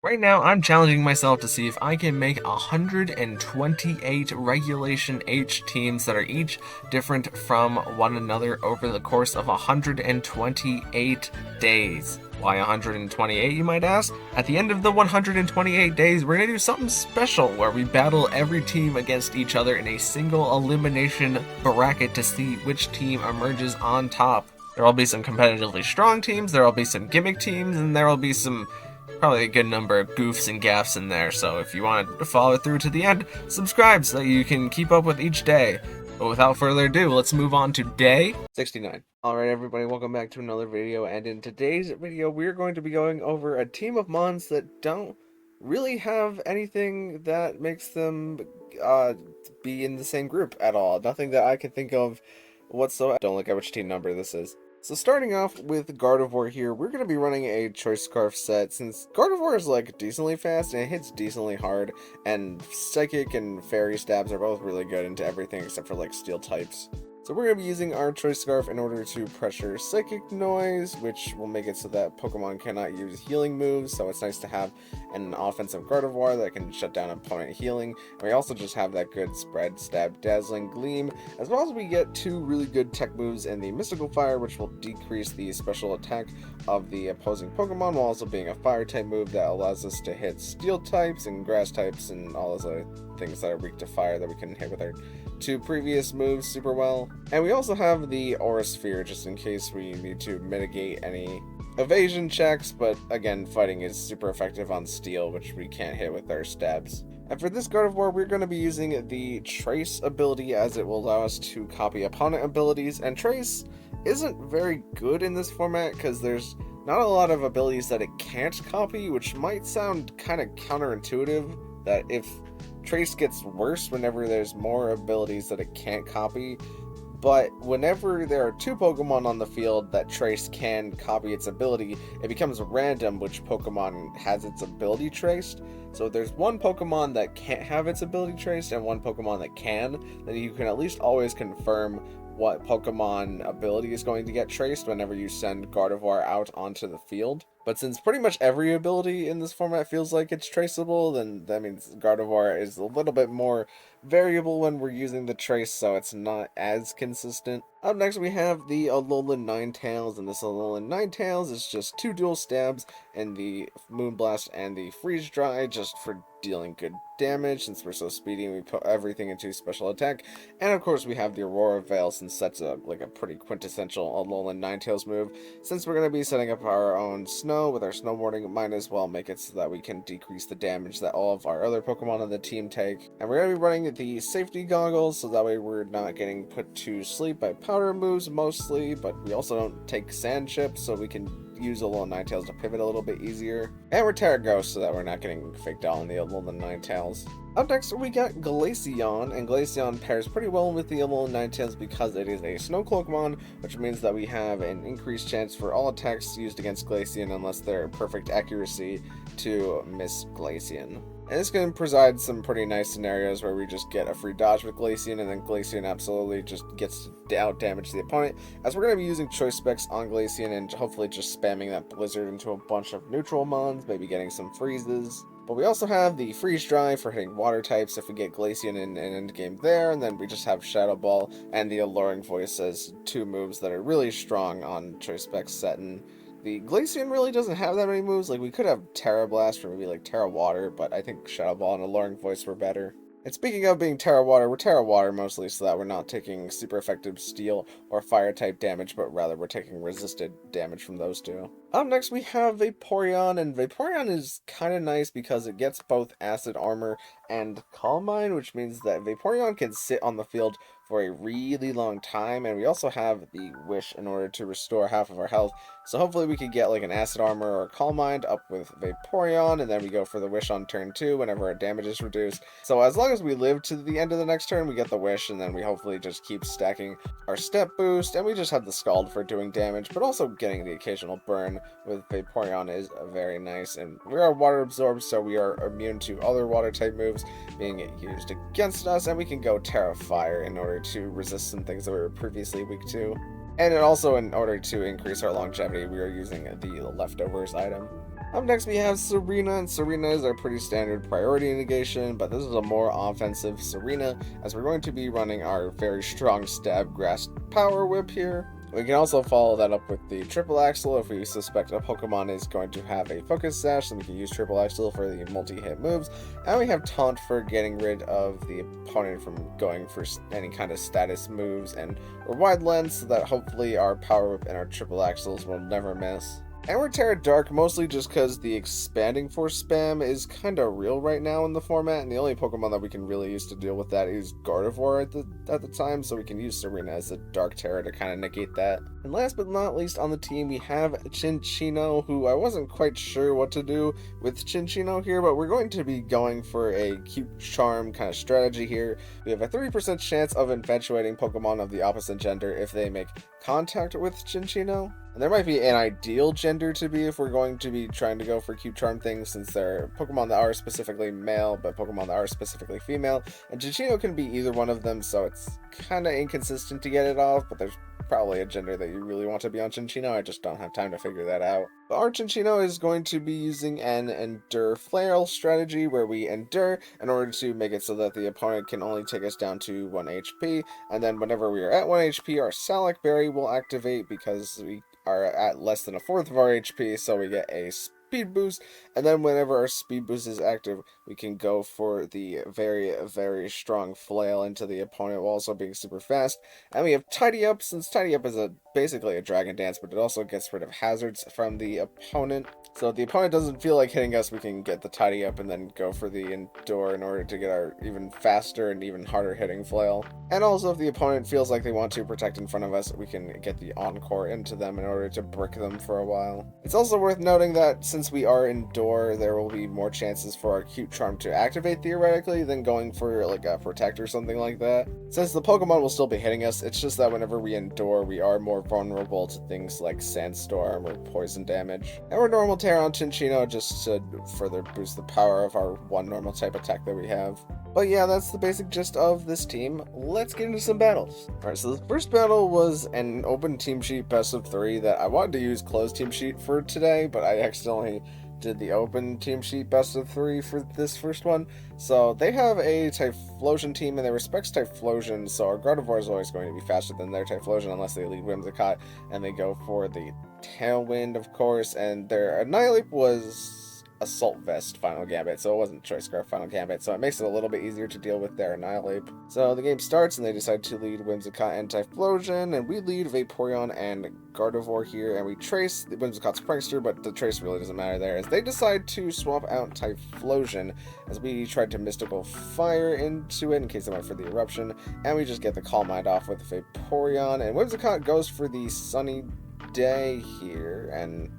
Right now, I'm challenging myself to see if I can make 128 Regulation H teams that are each different from one another over the course of 128 days. Why 128, you might ask? At the end of the 128 days, we're going to do something special where we battle every team against each other in a single elimination bracket to see which team emerges on top. There will be some competitively strong teams, there will be some gimmick teams, and there will be some probably a good number of goofs and gaffs in there, so if you want to follow through to the end, subscribe so that you can keep up with each day. But without further ado, let's move on to day 69. Alright everybody, welcome back to another video, and in today's video we're going to be going over a team of mons that don't really have anything that makes them be in the same group at all. Nothing that I can think of whatsoever. Don't look at which team number this is. So starting off with Gardevoir here, we're going to be running a Choice Scarf set, since Gardevoir is like decently fast and it hits decently hard, and Psychic and Fairy Stabs are both really good into everything except for like Steel types. So we're going to be using our Choice Scarf in order to pressure Psychic Noise, which will make it so that Pokemon cannot use healing moves, so it's nice to have an offensive Gardevoir that can shut down opponent healing. And we also just have that good spread, Stab, Dazzling, Gleam, as well as we get two really good tech moves in the Mystical Fire, which will decrease the special attack of the opposing Pokemon, while also being a Fire type move that allows us to hit Steel types and Grass types and all those other things that are weak to Fire that we can hit with our two previous moves super well. And we also have the Aura Sphere just in case we need to mitigate any evasion checks, but again, fighting is super effective on Steel, which we can't hit with our stabs. And for this Gardevoir, we're going to be using the Trace ability, as it will allow us to copy opponent abilities, and Trace isn't very good in this format because there's not a lot of abilities that it can't copy, which might sound kind of counterintuitive, that if Trace gets worse whenever there's more abilities that it can't copy, but whenever there are two Pokemon on the field that Trace can copy its ability, it becomes random which Pokemon has its ability traced. So if there's one Pokemon that can't have its ability traced and one Pokemon that can, then you can at least always confirm what Pokemon ability is going to get traced whenever you send Gardevoir out onto the field. But since pretty much every ability in this format feels like it's traceable, then that means Gardevoir is a little bit more variable when we're using the trace, so it's not as consistent. Up next we have the Alolan Ninetales, and this Alolan Ninetales is just two dual stabs and the Moonblast and the Freeze Dry, just for dealing good damage. Since we're so speedy, we put everything into special attack. And of course we have the Aurora Veil, since that's a pretty quintessential Alolan Ninetales move. Since we're going to be setting up our own snow with our snowboarding, might as well make it so that we can decrease the damage that all of our other Pokemon on the team take. And we're going to be running the safety goggles, so that way we're not getting put to sleep by powder moves mostly, but we also don't take sand chips, so we can use Alolan Ninetales to pivot a little bit easier. And we're Terra Ghost, so that we're not getting faked out on the Alolan Ninetales. Up next, we got Glaceon, and Glaceon pairs pretty well with the Alolan Ninetales because it is a Snow Cloakmon, which means that we have an increased chance for all attacks used against Glaceon, unless they're perfect accuracy, to miss Glaceon. And this can provide some pretty nice scenarios where we just get a free dodge with Glaceon, and then Glaceon absolutely just gets to out damage the opponent, as we're going to be using Choice Specs on Glaceon and hopefully just spamming that Blizzard into a bunch of neutral mons, maybe getting some freezes. But we also have the Freeze Dry for hitting water types if we get Glaceon in an endgame there, and then we just have Shadow Ball and the Alluring Voice as two moves that are really strong on Choice Specs set. And the Glaceon really doesn't have that many moves. Like, we could have Terra Blast or maybe like Terra Water, but I think Shadow Ball and Alluring Voice were better. And speaking of being Terra Water, we're Terra Water mostly so that we're not taking super effective Steel or Fire type damage, but rather we're taking resisted damage from those two. Up next we have Vaporeon, and Vaporeon is kind of nice because it gets both Acid Armor and Calm Mind, which means that Vaporeon can sit on the field for a really long time, and we also have the Wish in order to restore half of our health, so hopefully we could get like an Acid Armor or Calm Mind up with Vaporeon, and then we go for the Wish on turn 2 whenever our damage is reduced. So as long as we live to the end of the next turn, we get the Wish, and then we hopefully just keep stacking our Step Boost, and we just have the Scald for doing damage, but also getting the occasional burn with Vaporeon is very nice. And we are water absorbed, so we are immune to other water type moves being used against us, and we can go Terra Fire in order to resist some things that we were previously weak to. And also, in order to increase our longevity, we are using the Leftovers item. Up next we have Serena, and Serena is our pretty standard priority negation, but this is a more offensive Serena, as we're going to be running our very strong stab grass power whip here. We can also follow that up with the triple axle if we suspect a Pokemon is going to have a focus sash, then we can use triple axle for the multi-hit moves, and we have taunt for getting rid of the opponent from going for any kind of status moves, and we're wide lens so that hopefully our power whip and our triple axles will never miss. And we're Terra Dark mostly just because the expanding force spam is kind of real right now in the format, and the only Pokemon that we can really use to deal with that is Gardevoir at the time, so we can use Serena as a Dark Terra to kind of negate that. And last but not least on the team we have Chinchino, who I wasn't quite sure what to do with Chinchino here, but we're going to be going for a cute charm kind of strategy here. We have a 30% chance of infatuating Pokemon of the opposite gender if they make contact with Chinchino. And there might be an ideal gender to be if we're going to be trying to go for cute charm things, since there are Pokemon that are specifically male, but Pokemon that are specifically female, and Chinchino can be either one of them, so it's kind of inconsistent to get it off, but there's probably a gender that you really want to be on Chinchino. I just don't have time to figure that out. But our Chinchino is going to be using an Endure Flail strategy, where we endure in order to make it so that the opponent can only take us down to 1 HP, and then whenever we are at 1 HP, our Salac Berry will activate because we are at less than a fourth of our HP, so we get a speed boost, and then whenever our speed boost is active, we can go for the very strong flail into the opponent while also being super fast. And we have Tidy Up, since Tidy Up is basically a Dragon Dance, but it also gets rid of hazards from the opponent. So if the opponent doesn't feel like hitting us, we can get the Tidy Up and then go for the Endure in order to get our even faster and even harder hitting flail. And also if the opponent feels like they want to protect in front of us, we can get the Encore into them in order to brick them for a while. It's also worth noting that since we are Endure, there will be more chances for our Cute Charm to activate theoretically than going for like a Protect or something like that. Since the Pokemon will still be hitting us, it's just that whenever we Endure, we are more vulnerable to things like Sandstorm or poison damage. And we're normal Terra on Chinchino just to further boost the power of our one normal type attack that we have. But yeah, that's the basic gist of this team. Let's get into some battles. Alright, so the first battle was an open team sheet best of 3 that I wanted to use closed team sheet for today, but I accidentally did the open team sheet best of 3 for this first one. So they have a Typhlosion team and they respect Typhlosion, so our Gardevoir is always going to be faster than their Typhlosion unless they lead Whimsicott, and they go for the Tailwind, of course, and their Annihilape was Assault Vest Final Gambit, so it wasn't Choice Scarf Final Gambit, so it makes it a little bit easier to deal with their Annihilape. So the game starts and they decide to lead Whimsicott and Typhlosion, and we lead Vaporeon and Gardevoir here, and we trace the Whimsicott's Prankster, but the trace really doesn't matter there, as they decide to swap out Typhlosion, as we tried to Mystical Fire into it in case they went for the Eruption, and we just get the Calm Mind off with Vaporeon, and Whimsicott goes for the Sunny Day here, and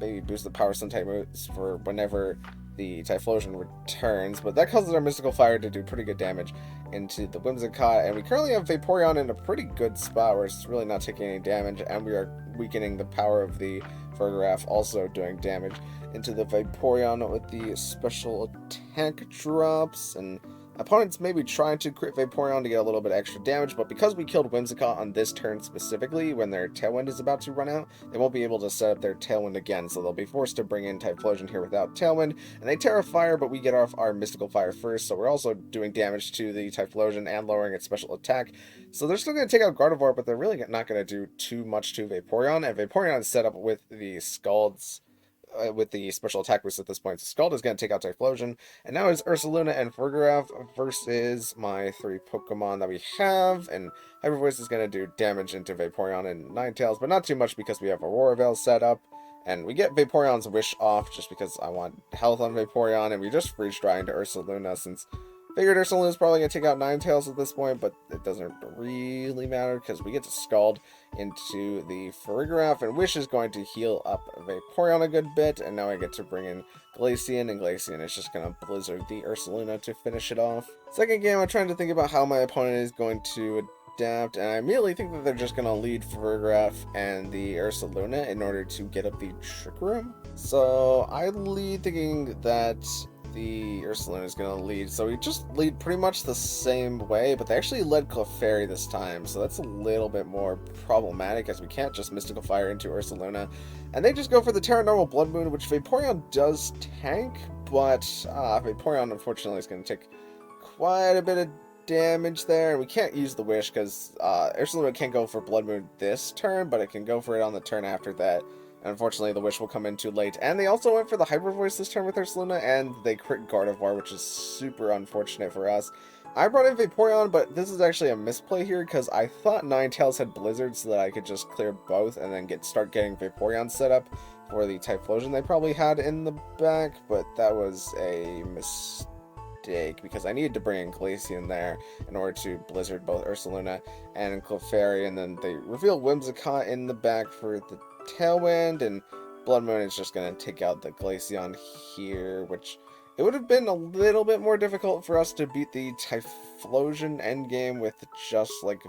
maybe boost the power Sun type moves for whenever the Typhlosion returns, but that causes our Mystical Fire to do pretty good damage into the Whimsicott, and we currently have Vaporeon in a pretty good spot where it's really not taking any damage, and we are weakening the power of the Farigiraf, also doing damage into the Vaporeon with the special attack drops, and opponents may be trying to crit Vaporeon to get a little bit extra damage, but because we killed Whimsicott on this turn specifically, when their Tailwind is about to run out, they won't be able to set up their Tailwind again, so they'll be forced to bring in Typhlosion here without Tailwind, and they Terra Fire, but we get off our Mystical Fire first, so we're also doing damage to the Typhlosion and lowering its special attack. So they're still going to take out Gardevoir, but they're really not going to do too much to Vaporeon, and Vaporeon is set up with the Scald's with the special attack boost at this point. So Scald is going to take out Typhlosion, and now it's Ursaluna and Farigiraf versus my 3 Pokemon that we have, and Hyper Voice is going to do damage into Vaporeon and Ninetales, but not too much because we have Aurora Veil set up, and we get Vaporeon's Wish off just because I want health on Vaporeon, and we just Freeze Dry into Ursaluna since figured Ursaluna is probably going to take out Ninetales at this point, but it doesn't really matter because we get to Scald into the Farigiraf, and Wish is going to heal up Vaporeon a good bit, and now I get to bring in Glaceon, and Glaceon is just going to Blizzard the Ursaluna to finish it off. Second game, I'm trying to think about how my opponent is going to adapt, and I immediately think that they're just going to lead Farigiraf and the Ursaluna in order to get up the Trick Room. So I lead thinking that the Ursaluna is going to lead. So we just lead pretty much the same way, but they actually led Clefairy this time, so that's a little bit more problematic as we can't just Mystical Fire into Ursaluna. And they just go for the Terra Normal Blood Moon, which Vaporeon does tank, but Vaporeon unfortunately is going to take quite a bit of damage there. We can't use the Wish because Ursaluna can't go for Blood Moon this turn, but it can go for it on the turn after that. And unfortunately, the Wish will come in too late. And they also went for the Hyper Voice this turn with Ursaluna, and they crit Gardevoir, which is super unfortunate for us. I brought in Vaporeon, but this is actually a misplay here, because I thought Ninetales had Blizzard so that I could just clear both and then start getting Vaporeon set up for the Typhlosion they probably had in the back, but that was a mistake, because I needed to bring in Glaceon there in order to Blizzard both Ursaluna and Clefairy, and then they reveal Whimsicott in the back for the Tailwind, and Blood Moon is just going to take out the Glaceon here, which it would have been a little bit more difficult for us to beat the Typhlosion endgame with just like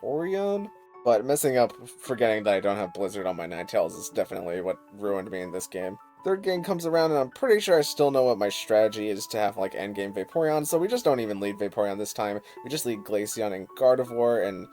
Vaporeon, but messing up, forgetting that I don't have Blizzard on my Ninetales is definitely what ruined me in this game. Third game comes around, and I'm pretty sure I still know what my strategy is to have, like, endgame Vaporeon, so we just don't even lead Vaporeon this time. We just lead Glaceon and Gardevoir, and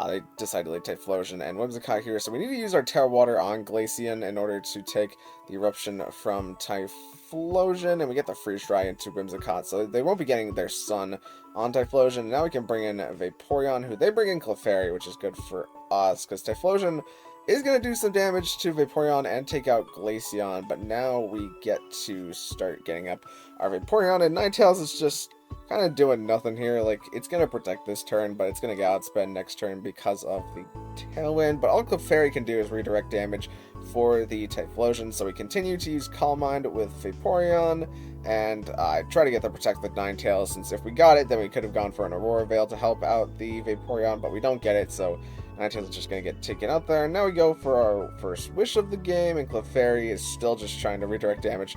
they decide to lead Typhlosion and Whimsicott here, so we need to use our Terra Water on Glaceon in order to take the Eruption from Typhlosion, and we get the Freeze Dry into Whimsicott, so they won't be getting their Sun on Typhlosion. Now we can bring in Vaporeon, who they bring in Clefairy, which is good for us, because Typhlosion is going to do some damage to Vaporeon and take out Glaceon, but now we get to start getting up our Vaporeon, and Ninetales is just kind of doing nothing here. Like, it's going to protect this turn, but it's going to get outspent next turn because of the Tailwind, but all Clefairy can do is redirect damage for the Typhlosion, so we continue to use Calm Mind with Vaporeon, and try to get the Protect the Ninetales, since if we got it, then we could have gone for an Aurora Veil to help out the Vaporeon, but we don't get it, so Ninetales is just going to get taken out there. And now we go for our first wish of the game, and Clefairy is still just trying to redirect damage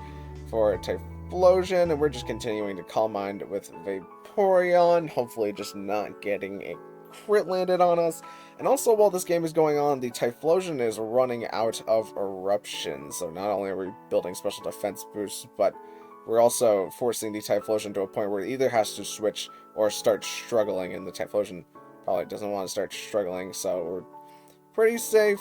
for Typhlosion, and we're just continuing to Calm Mind with Vaporeon, hopefully just not getting a crit landed on us. And also, while this game is going on, the Typhlosion is running out of Eruption, so not only are we building special defense boosts, but we're also forcing the Typhlosion to a point where it either has to switch or start struggling, and the Typhlosion probably doesn't want to start struggling, so we're pretty safe.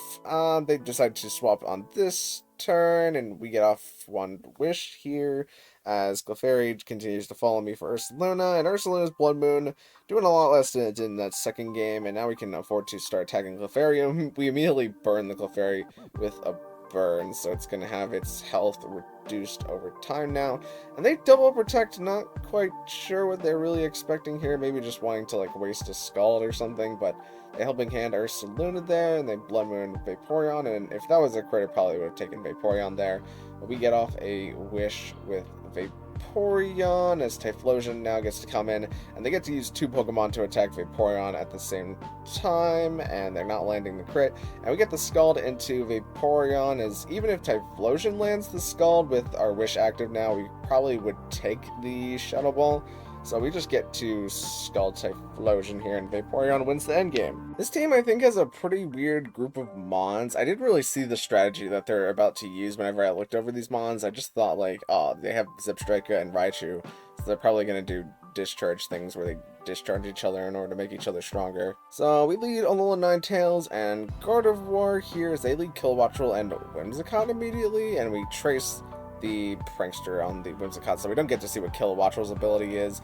They decide to swap on this turn, and we get off one wish here as Clefairy continues to follow me for Ursaluna, and Ursaluna's Blood Moon doing a lot less than it did in that second game, and now we can afford to start attacking Clefairy, and we immediately burn the Clefairy with a burn, so it's going to have its health reduced over time now. And they double protect, not quite sure what they're really expecting here, maybe just wanting to like waste a Scald or something, but they Helping Hand Ursaluna there, and they Blood Moon Vaporeon, and if that was a crit, it probably would have taken Vaporeon there. But we get off a wish with Vaporeon as Typhlosion now gets to come in, and they get to use two Pokemon to attack Vaporeon at the same time, and they're not landing the crit. And we get the Scald into Vaporeon, as even if Typhlosion lands the Scald with our wish active now, we probably would take the Shadow Ball. So we just get to Scald Typhlosion here, and Vaporeon wins the endgame. This team, I think, has a pretty weird group of Mons. I didn't really see the strategy that they're about to use whenever I looked over these Mons. I just thought, like, oh, they have Zebstrika and Raichu, so they're probably going to do discharge things where they discharge each other in order to make each other stronger. So we lead Alola Ninetales and Gardevoir here as they lead Kilowattrel and Whimsicott immediately, and we trace the Prankster on the Whimsicott, so we don't get to see what Kilowattrel's ability is.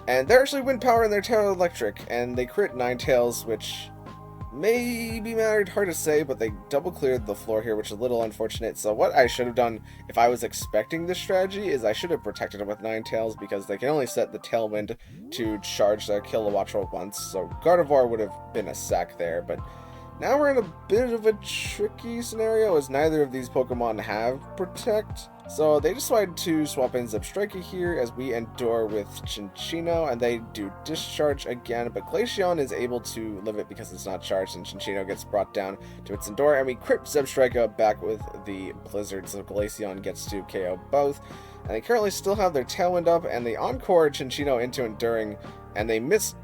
And they're actually Wind Power in their Terra Electric, and they crit Ninetales, which may be hard to say, but they double cleared the floor here, which is a little unfortunate. So what I should have done if I was expecting this strategy is I should have protected them with Ninetales, because they can only set the Tailwind to charge their Kilowattrel once, so Gardevoir would have been a sack there, but now we're in a bit of a tricky scenario as neither of these Pokemon have Protect. So they decided to swap in Zebstrika here as we endure with Cinccino, and they do discharge again, but Glaceon is able to live it because it's not charged, and Cinccino gets brought down to its Endure, and we crit Zebstrika back with the Blizzard, so Glaceon gets to KO both. And they currently still have their Tailwind up, and they Encore Cinccino into Enduring, and they miss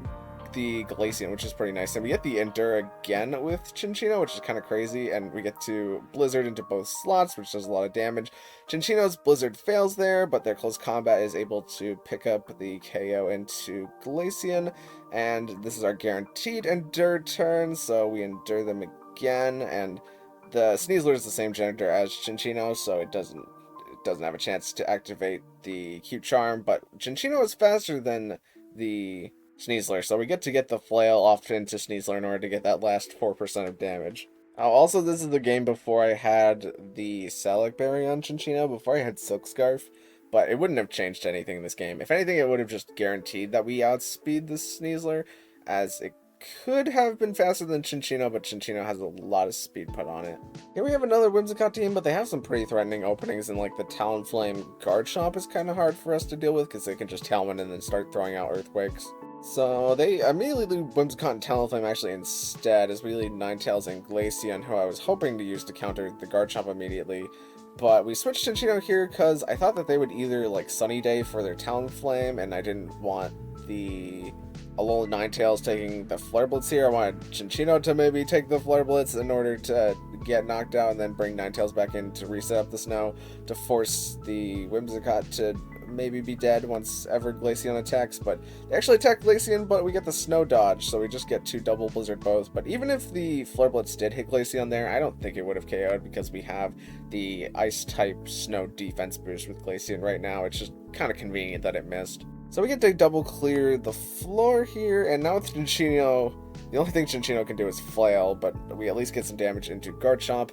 the Glaceon, which is pretty nice. And we get the Endure again with Chinchino, which is kind of crazy. And we get to Blizzard into both slots, which does a lot of damage. Chinchino's Blizzard fails there, but their close combat is able to pick up the KO into Glaceon. And this is our guaranteed Endure turn, so we Endure them again. And the Sneasler is the same gender as Chinchino, so it doesn't have a chance to activate the Q Charm, but Chinchino is faster than the Sneasler, so we get the flail off into Sneasler in order to get that last 4% of damage. Also, this is the game before I had the Salic Berry on Chinchino, before I had Silk Scarf, but it wouldn't have changed anything in this game. If anything, it would have just guaranteed that we outspeed the Sneasler, as it could have been faster than Chinchino, but Chinchino has a lot of speed put on it. Here we have another Whimsicott team, but they have some pretty threatening openings, and like the Talonflame Garchomp is kind of hard for us to deal with because they can just Talon and then start throwing out Earthquakes. So they immediately lead Whimsicott and Talonflame actually instead, as we lead Ninetales and Glaceon, who I was hoping to use to counter the Garchomp immediately. But we switched Chinchino here because I thought that they would either like Sunny Day for their Talonflame, and I didn't want the Alola Ninetales taking the Flare Blitz here. I wanted Chinchino to maybe take the Flare Blitz in order to get knocked out and then bring Ninetales back in to reset up the snow to force the Whimsicott to maybe be dead once ever Glaceon attacks. But they actually attack Glaceon, but we get the Snow Dodge, so we just get 2 double Blizzard both. But even if the Flare Blitz did hit Glaceon there, I don't think it would have KO'd because we have the Ice-type Snow defense boost with Glaceon right now. It's just kind of convenient that it missed. So we get to double clear the floor here, and now with Chinchino, the only thing Chinchino can do is flail, but we at least get some damage into Garchomp,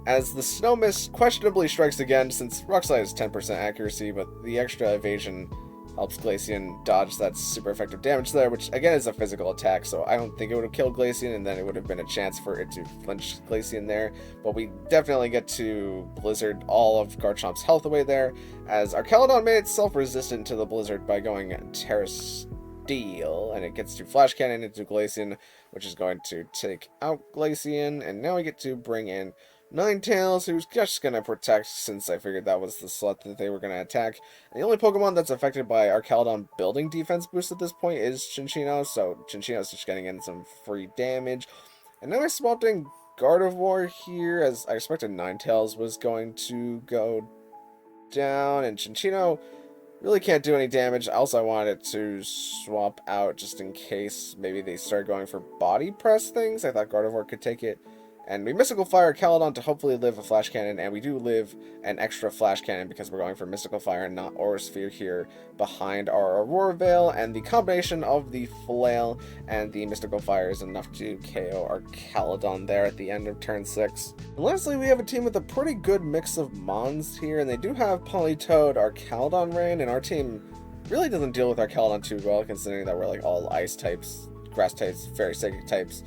as the Snow Mist questionably strikes again, since Rock Slide is 10% accuracy, but the extra evasion helps Glaceon dodge that super effective damage there, which again is a physical attack, so I don't think it would have killed Glaceon, and then it would have been a chance for it to flinch Glaceon there. But we definitely get to Blizzard all of Garchomp's health away there, as Archaludon made itself resistant to the Blizzard by going Terra Steel, and it gets to Flash Cannon into Glaceon, which is going to take out Glaceon, and now we get to bring in Ninetales, who's just going to protect, since I figured that was the slot that they were going to attack. And the only Pokemon that's affected by Archaludon building defense boost at this point is Chinchino, so Chinchino's just getting in some free damage. And now I swapped in Gardevoir here, as I expected Ninetales was going to go down, and Chinchino really can't do any damage. Also, I wanted it to swap out just in case maybe they start going for body press things. I thought Gardevoir could take it. And we Mystical Fire Archaludon to hopefully live a Flash Cannon, and we do live an extra Flash Cannon because we're going for Mystical Fire and not Aura Sphere here behind our Aurora Veil, and the combination of the Flail and the Mystical Fire is enough to KO Archaludon there at the end of turn 6. And lastly, we have a team with a pretty good mix of Mons here, and they do have Politoed, Archaludon Rain, and our team really doesn't deal with Archaludon too well, considering that we're like all Ice types, Grass types, Fairy Psychic types,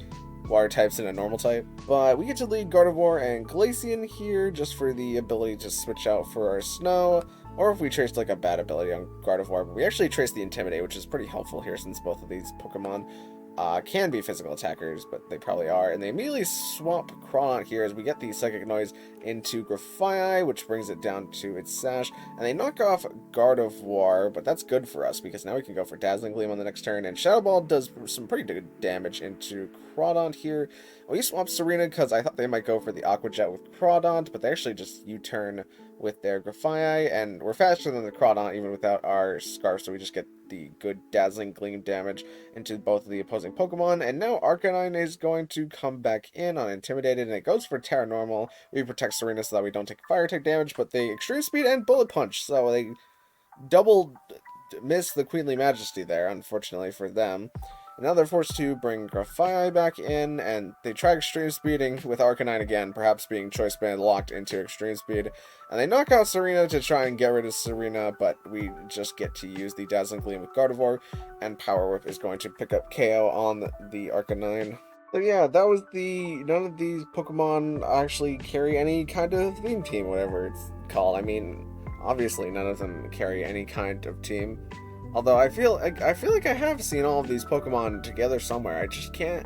Water types, and a normal type. But we get to lead Gardevoir and Glaceon here just for the ability to switch out for our Snow, or if we traced like a bad ability on Gardevoir. But we actually trace the Intimidate, which is pretty helpful here since both of these Pokemon can be physical attackers, but they probably are. And they immediately swap Crawdaunt here as we get the Psychic Noise into Grafaiai, which brings it down to its Sash. And they knock off Gardevoir, but that's good for us because now we can go for Dazzling Gleam on the next turn. And Shadow Ball does some pretty good damage into Crawdaunt here. We swapped Serena because I thought they might go for the Aqua Jet with Crawdaunt, but they actually just U-turn with their Grafaiai, and we're faster than the Crawdaunt even without our Scarf, so we just get the good Dazzling Gleam damage into both of the opposing Pokemon. And now Arcanine is going to come back in on Intimidated, and it goes for Terra Normal. We protect Serena so that we don't take Fire type damage, but they Extreme Speed and Bullet Punch, so they double miss the Queenly Majesty there, unfortunately for them. And now they're forced to bring Grafaiai back in, and they try Extreme Speeding with Arcanine again, perhaps being Choice Band locked into Extreme Speed. And they knock out Serena to try and get rid of Serena, but we just get to use the Dazzling Gleam with Gardevoir, and Power Whip is going to pick up KO on the Arcanine. So yeah, that was none of these Pokemon actually carry any kind of theme team, whatever it's called. I mean, obviously none of them carry any kind of team. Although I feel like I have seen all of these Pokemon together somewhere. I just can't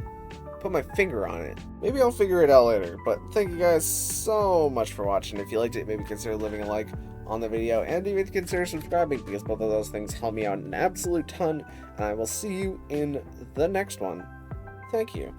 put my finger on it. Maybe I'll figure it out later, but thank you guys so much for watching. If you liked it, maybe consider leaving a like on the video, and even consider subscribing, because both of those things help me out an absolute ton, and I will see you in the next one. Thank you.